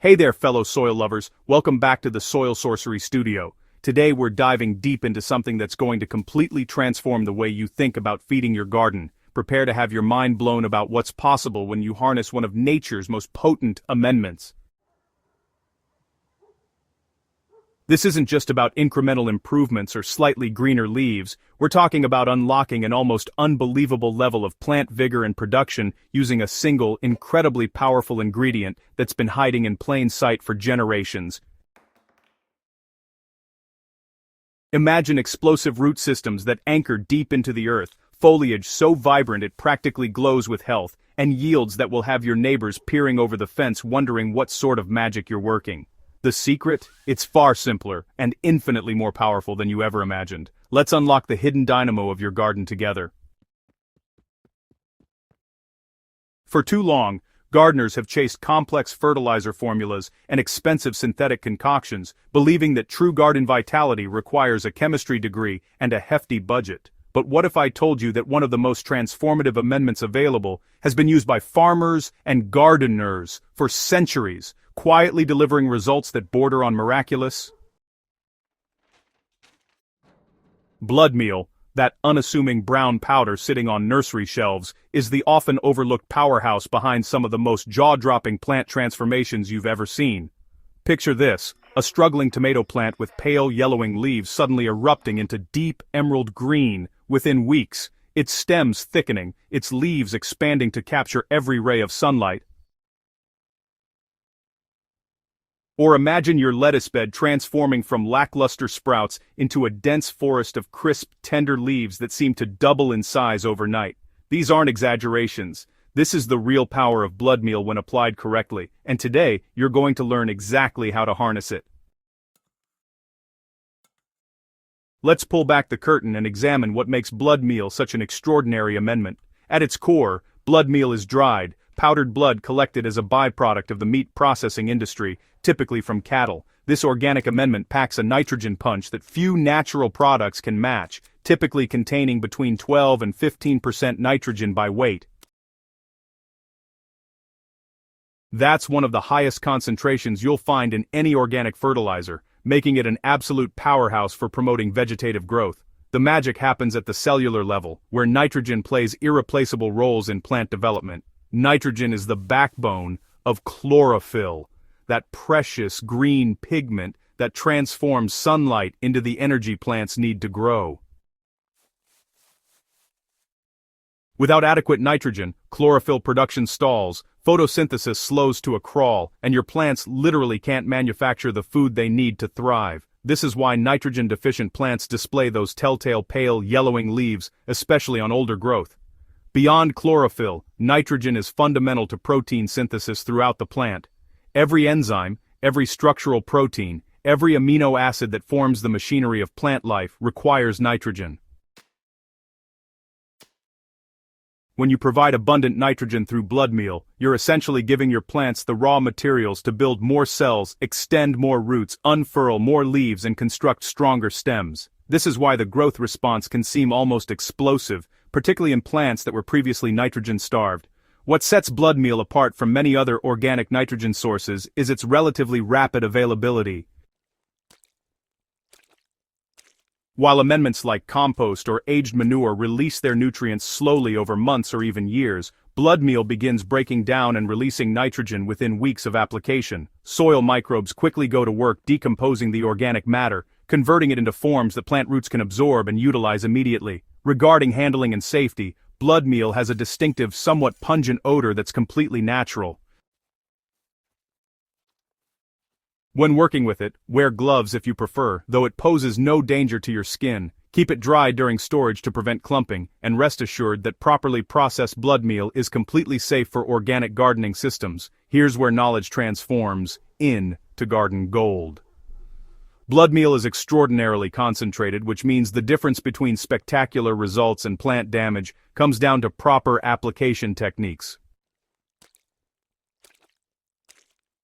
Hey there, fellow soil lovers, welcome back to the Soil Sorcery Studio. Today we're diving deep into something that's going to completely transform the way you think about feeding your garden. Prepare to have your mind blown about what's possible when you harness one of nature's most potent amendments. This isn't just about incremental improvements or slightly greener leaves, we're talking about unlocking an almost unbelievable level of plant vigor and production using a single, incredibly powerful ingredient that's been hiding in plain sight for generations. Imagine explosive root systems that anchor deep into the earth, foliage so vibrant it practically glows with health, and yields that will have your neighbors peering over the fence wondering what sort of magic you're working. The secret? It's far simpler, and infinitely more powerful than you ever imagined. Let's unlock the hidden dynamo of your garden together. For too long, gardeners have chased complex fertilizer formulas and expensive synthetic concoctions, believing that true garden vitality requires a chemistry degree and a hefty budget. But what if I told you that one of the most transformative amendments available has been used by farmers and gardeners for centuries, quietly delivering results that border on miraculous? Blood meal, that unassuming brown powder sitting on nursery shelves, is the often overlooked powerhouse behind some of the most jaw-dropping plant transformations you've ever seen. Picture this, a struggling tomato plant with pale yellowing leaves suddenly erupting into deep emerald green within weeks, its stems thickening, its leaves expanding to capture every ray of sunlight. Or imagine your lettuce bed transforming from lackluster sprouts into a dense forest of crisp, tender leaves that seem to double in size overnight. These aren't exaggerations. This is the real power of blood meal when applied correctly, and today you're going to learn exactly how to harness it. Let's pull back the curtain and examine what makes blood meal such an extraordinary amendment. At its core, blood meal is dried, powdered blood collected as a byproduct of the meat processing industry, typically from cattle. This organic amendment packs a nitrogen punch that few natural products can match, typically containing between 12 and 15% nitrogen by weight. That's one of the highest concentrations you'll find in any organic fertilizer, making it an absolute powerhouse for promoting vegetative growth. The magic happens at the cellular level, where nitrogen plays irreplaceable roles in plant development. Nitrogen is the backbone of chlorophyll, that precious green pigment that transforms sunlight into the energy plants need to grow. Without adequate nitrogen, chlorophyll production stalls, photosynthesis slows to a crawl, and your plants literally can't manufacture the food they need to thrive. This is why nitrogen-deficient plants display those telltale pale yellowing leaves, especially on older growth. Beyond chlorophyll, nitrogen is fundamental to protein synthesis throughout the plant. Every enzyme, every structural protein, every amino acid that forms the machinery of plant life requires nitrogen. When you provide abundant nitrogen through blood meal, you're essentially giving your plants the raw materials to build more cells, extend more roots, unfurl more leaves, and construct stronger stems. This is why the growth response can seem almost explosive, particularly in plants that were previously nitrogen-starved. What sets blood meal apart from many other organic nitrogen sources is its relatively rapid availability. While amendments like compost or aged manure release their nutrients slowly over months or even years, blood meal begins breaking down and releasing nitrogen within weeks of application. Soil microbes quickly go to work decomposing the organic matter, converting it into forms that plant roots can absorb and utilize immediately. Regarding handling and safety, blood meal has a distinctive, somewhat pungent odor that's completely natural. When working with it, wear gloves if you prefer, though it poses no danger to your skin. Keep it dry during storage to prevent clumping, and rest assured that properly processed blood meal is completely safe for organic gardening systems. Here's where knowledge transforms into garden gold. Blood meal is extraordinarily concentrated, which means the difference between spectacular results and plant damage comes down to proper application techniques.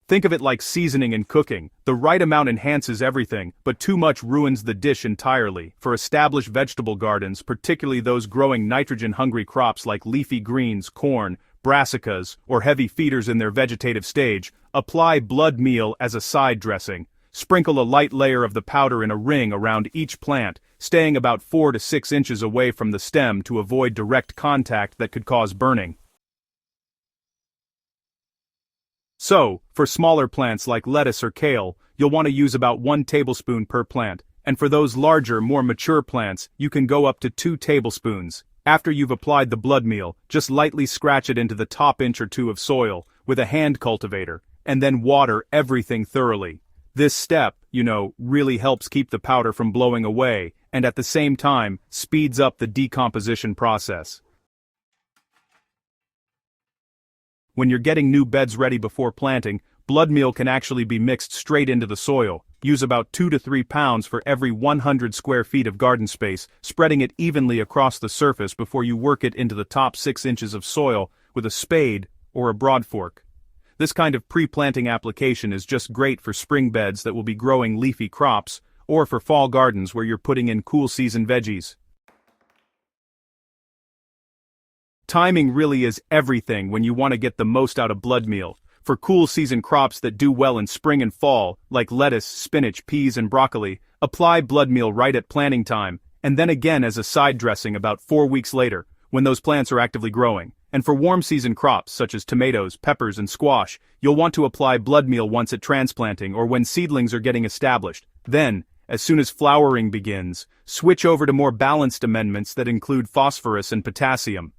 Think of it like seasoning and cooking. The right amount enhances everything, but too much ruins the dish entirely. For established vegetable gardens, particularly those growing nitrogen-hungry crops like leafy greens, corn, brassicas, or heavy feeders in their vegetative stage, apply blood meal as a side dressing. Sprinkle a light layer of the powder in a ring around each plant, staying about 4 to 6 inches away from the stem to avoid direct contact that could cause burning. So, for smaller plants like lettuce or kale, you'll want to use about 1 tablespoon per plant, and for those larger, more mature plants, you can go up to 2 tablespoons. After you've applied the blood meal, just lightly scratch it into the top inch or two of soil with a hand cultivator, and then water everything thoroughly. This step, really helps keep the powder from blowing away, and at the same time, speeds up the decomposition process. When you're getting new beds ready before planting, blood meal can actually be mixed straight into the soil. Use about 2 to 3 pounds for every 100 square feet of garden space, spreading it evenly across the surface before you work it into the top 6 inches of soil with a spade or a broad fork. This kind of pre-planting application is just great for spring beds that will be growing leafy crops, or for fall gardens where you're putting in cool season veggies. Timing really is everything when you want to get the most out of blood meal. For cool season crops that do well in spring and fall, like lettuce, spinach, peas, and broccoli, apply blood meal right at planting time, and then again as a side dressing about 4 weeks later, when those plants are actively growing. And for warm season crops such as tomatoes, peppers, and squash, you'll want to apply blood meal once at transplanting or when seedlings are getting established. Then, as soon as flowering begins, switch over to more balanced amendments that include phosphorus and potassium.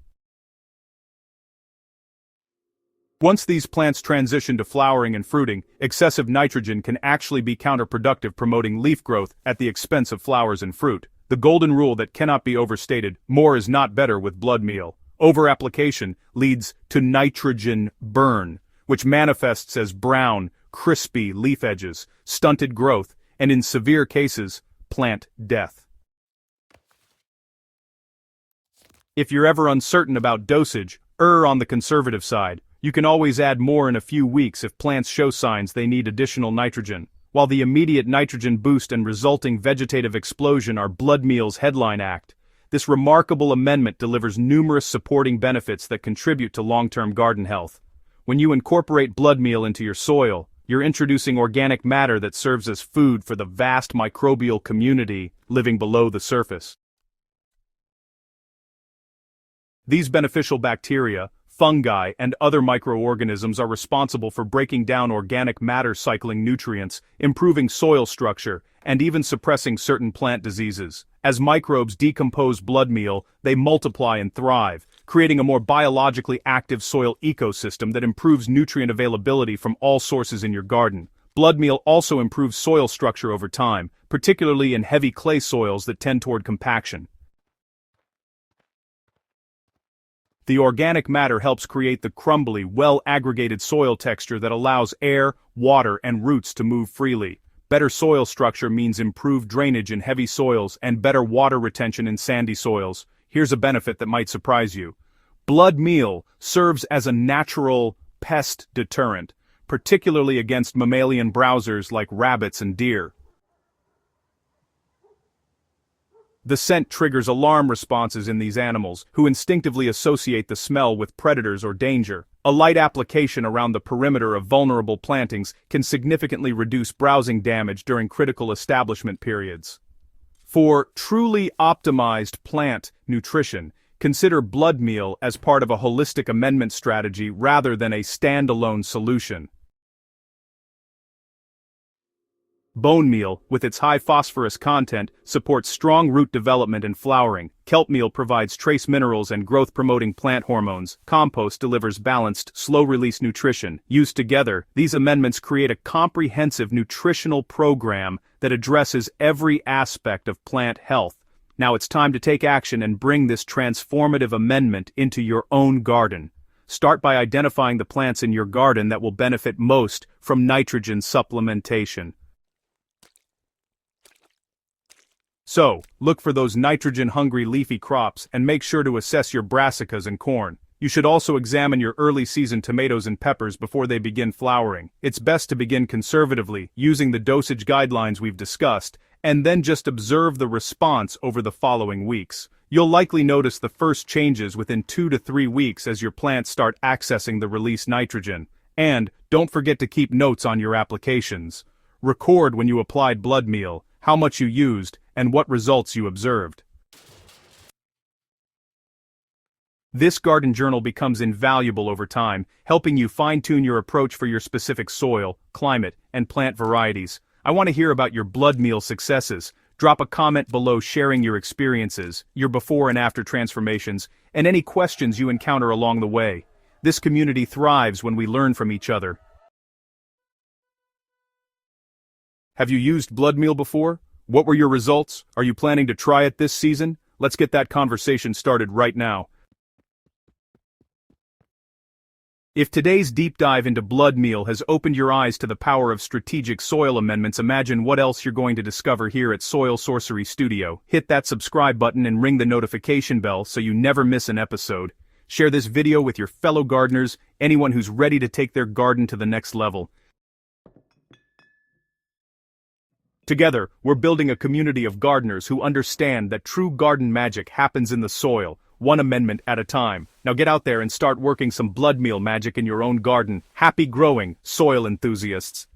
Once these plants transition to flowering and fruiting, excessive nitrogen can actually be counterproductive, promoting leaf growth at the expense of flowers and fruit. The golden rule that cannot be overstated: more is not better with blood meal. Over-application leads to nitrogen burn, which manifests as brown, crispy leaf edges, stunted growth, and in severe cases, plant death. If you're ever uncertain about dosage, err on the conservative side. You can always add more in a few weeks if plants show signs they need additional nitrogen. While the immediate nitrogen boost and resulting vegetative explosion are blood meal's headline act, this remarkable amendment delivers numerous supporting benefits that contribute to long-term garden health. When you incorporate blood meal into your soil, you're introducing organic matter that serves as food for the vast microbial community living below the surface. These beneficial bacteria, fungi, and other microorganisms are responsible for breaking down organic matter, cycling nutrients, improving soil structure, and even suppressing certain plant diseases. As microbes decompose blood meal, they multiply and thrive, creating a more biologically active soil ecosystem that improves nutrient availability from all sources in your garden. Blood meal also improves soil structure over time, particularly in heavy clay soils that tend toward compaction. The organic matter helps create the crumbly, well-aggregated soil texture that allows air, water, and roots to move freely. Better soil structure means improved drainage in heavy soils and better water retention in sandy soils. Here's a benefit that might surprise you. Blood meal serves as a natural pest deterrent, particularly against mammalian browsers like rabbits and deer. The scent triggers alarm responses in these animals, who instinctively associate the smell with predators or danger. A light application around the perimeter of vulnerable plantings can significantly reduce browsing damage during critical establishment periods. For truly optimized plant nutrition, consider blood meal as part of a holistic amendment strategy rather than a standalone solution. Bone meal, with its high phosphorus content, supports strong root development and flowering. Kelp meal provides trace minerals and growth-promoting plant hormones. Compost delivers balanced, slow-release nutrition. Used together, these amendments create a comprehensive nutritional program that addresses every aspect of plant health. Now it's time to take action and bring this transformative amendment into your own garden. Start by identifying the plants in your garden that will benefit most from nitrogen supplementation. So, look for those nitrogen-hungry leafy crops and make sure to assess your brassicas and corn. You should also examine your early-season tomatoes and peppers before they begin flowering. It's best to begin conservatively, using the dosage guidelines we've discussed, and then just observe the response over the following weeks. You'll likely notice the first changes within 2 to 3 weeks as your plants start accessing the released nitrogen. And, don't forget to keep notes on your applications. Record when you applied blood meal, how much you used, and what results you observed. This garden journal becomes invaluable over time, helping you fine-tune your approach for your specific soil, climate, and plant varieties. I want to hear about your blood meal successes. Drop a comment below sharing your experiences, your before and after transformations, and any questions you encounter along the way. This community thrives when we learn from each other. Have you used blood meal before? What were your results? Are you planning to try it this season? Let's get that conversation started right now. If today's deep dive into blood meal has opened your eyes to the power of strategic soil amendments, imagine what else you're going to discover here at Soil Sorcery Studio. Hit that subscribe button and ring the notification bell so you never miss an episode. Share this video with your fellow gardeners, anyone who's ready to take their garden to the next level. Together, we're building a community of gardeners who understand that true garden magic happens in the soil, one amendment at a time. Now get out there and start working some blood meal magic in your own garden. Happy growing, soil enthusiasts.